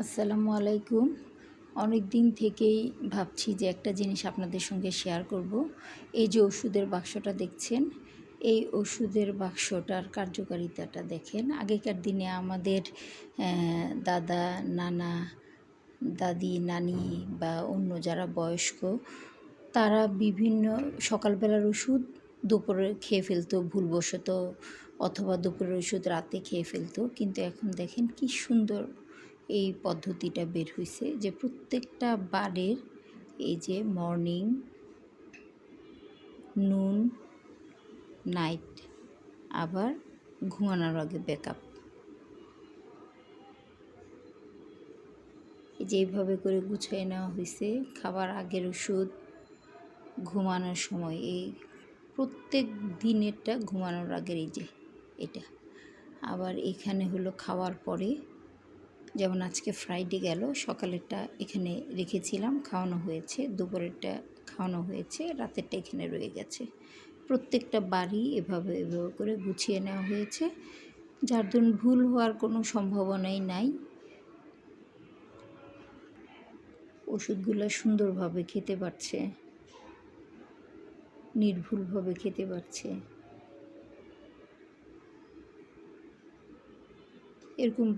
আসসালামু আলাইকুম। অনেক দিন থেকেই ভাবছি যে একটা জিনিস আপনাদের সঙ্গে শেয়ার করব। এই যে ওষুধের বাক্সটা দেখছেন, এই ওষুধের বাক্সটার কার্যকারিতাটা দেখেন। আগেকার দিনে আমাদের দাদা, নানা, দাদি, নানি বা অন্য যারা বয়স্ক, তারা বিভিন্ন সকালবেলার ওষুধ দুপুরে খেয়ে ফেলতো ভুলবশত, অথবা দুপুরের ওষুধ রাতে খেয়ে ফেলতো। কিন্তু এখন দেখেন কি সুন্দর এই পদ্ধতিটা বের হয়েছে যে প্রত্যেকটা বারের এই যে মর্নিং, নুন, নাইট, আবার ঘুমানোর আগে ব্যাকআপ। এই যে এইভাবে করে গুছিয়ে নেওয়া হয়েছে। খাবার আগের ওষুধ, ঘুমানোর সময়, এই প্রত্যেক দিনেরটা ঘুমানোর আগের এই যে এটা। আবার এখানে হলো খাওয়ার পরে, যেমন আজকে ফ্রাইডে গেল, সকালেরটা এখানে রেখেছিলাম, খাওয়ানো হয়েছে, দুপুরেরটা খাওয়ানো হয়েছে, রাতেরটা এখানে রয়ে গেছে। প্রত্যেকটা বাড়ি এভাবে করে গুছিয়ে নেওয়া হয়েছে, যার জন্য ভুল হওয়ার কোনো সম্ভাবনাই নাই। ওষুধগুলো সুন্দরভাবে খেতে পারছে, নির্ভুলভাবে খেতে পারছে। এরকম